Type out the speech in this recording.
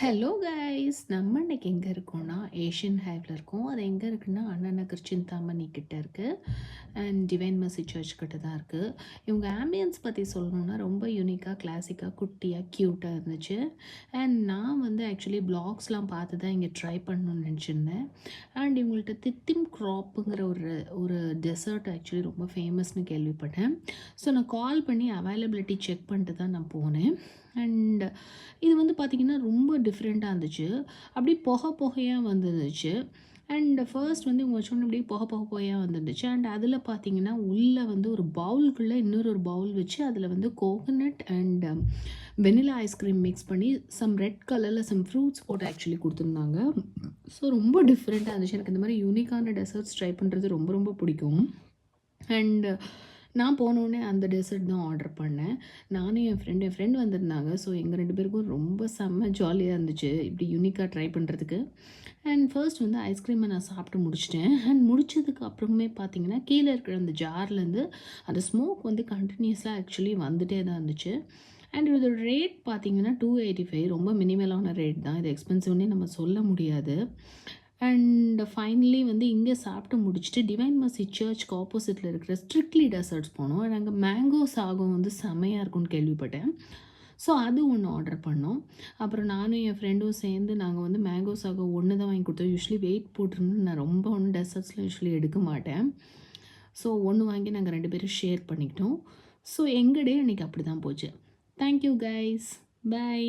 Hello guys, நம்ம இன்னைக்கு எங்கே இருக்கோம்னா ஏஷியன் ஹைவில் இருக்கோம். அது எங்கே இருக்குன்னா அண்ணா நகர் சிந்தாமணி கிட்ட இருக்குது அண்ட் டிவைன் மர்சி சர்ச் கிட்ட தான் இருக்குது. இவங்க ஆம்பியன்ஸ் பற்றி சொல்லணுன்னா ரொம்ப யூனிக்காக, கிளாசிக்காக, குட்டியாக, க்யூட்டாக இருந்துச்சு. அண்ட் நான் வந்து ஆக்சுவலி பிளாக்ஸ்லாம் பார்த்து தான் இங்கே ட்ரை பண்ணணும்னு நினச்சிருந்தேன். அண்ட் இவங்கள்ட்ட தித்திம் க்ராப்புங்கிற ஒரு ஒரு டெசர்ட் ஆக்சுவலி ரொம்ப ஃபேமஸ்னு கேள்விப்பட்டேன். ஸோ நான் கால் பண்ணி அவைலபிலிட்டி செக் பண்ணிட்டு தான் நான் போனேன். அண்ட் இது வந்து பார்த்திங்கன்னா ரொம்ப டிஃப்ரெண்ட்டாக இருந்துச்சு. அப்படியே புகையாக வந்துருந்துச்சு. அண்ட் ஃபர்ஸ்ட் வந்து இவங்க வச்சோன்னே அப்படியே புகையாக வந்துருந்துச்சு. அண்ட் அதில் பார்த்தீங்கன்னா உள்ளே வந்து ஒரு பவுலுக்குள்ளே இன்னொரு ஒரு பவுல் வச்சு அதில் வந்து coconut and vanilla ice cream mix பண்ணி சம் ரெட் கலரில் சம் ஃப்ரூட்ஸ் போட்டு ஆக்சுவலி கொடுத்துருந்தாங்க. ஸோ ரொம்ப டிஃப்ரெண்ட்டாக இருந்துச்சு. எனக்கு இந்த மாதிரி யூனிக்கான டெசர்ட்ஸ் ட்ரை பண்ணுறது ரொம்ப ரொம்ப பிடிக்கும். அண்ட் நான் போனோடனே அந்த டெசர்ட் தான் ஆர்டர் பண்ணேன். நானும் என் ஃப்ரெண்டு வந்திருந்தாங்க. ஸோ எங்கள் 2 பேருக்கும் ரொம்ப செம்ம ஜாலியாக இருந்துச்சு இப்படி யூனிக்காக ட்ரை பண்ணுறதுக்கு. அண்ட் ஃபர்ஸ்ட் வந்து ஐஸ்கிரீமை நான் சாப்பிட்டு முடிச்சிட்டேன். அண்ட் முடிச்சதுக்கு அப்புறமே பார்த்தீங்கன்னா கீழே இருக்கிற அந்த ஜார்லேருந்து அந்த ஸ்மோக் வந்து கண்டினியூஸாக ஆக்சுவலி வந்துகிட்டே தான் இருந்துச்சு. அண்ட் இதோட ரேட் பார்த்தீங்கன்னா 285, ரொம்ப மினிமலான ரேட் தான். இது எக்ஸ்பென்சிவ்னே நம்ம சொல்ல முடியாது. அண்ட் ஃபைனலி வந்து இங்கே சாப்பிட்டு முடிச்சுட்டு டிவைன் மர்சி சர்ச்சுக்கு ஆப்போசிட்டில் இருக்கிற ஸ்ட்ரிக்ட்லி டெசர்ட்ஸ் போனோம். நாங்கள் மேங்கோ சாகம் வந்து செம்மையாக இருக்கும்னு கேள்விப்பட்டேன். ஸோ அது ஒன்று ஆர்டர் பண்ணோம். அப்புறம் நானும் என் ஃப்ரெண்டும் சேர்ந்து நாங்கள் வந்து மேங்கோ சாகம் ஒன்று தான் வாங்கி கொடுத்தோம். யூஸ்வலி வெயிட் போட்டிருந்து நான் ரொம்ப ஒன்றும் டெசர்ட்ஸ்லாம் யூஸ்வலி எடுக்க மாட்டேன். ஸோ ஒன்று வாங்கி நாங்கள் 2 பேரும் ஷேர் பண்ணிக்கிட்டோம். ஸோ எங்கள் டே அன்றைக்கி அப்படி தான் போச்சு. Thank you guys, by.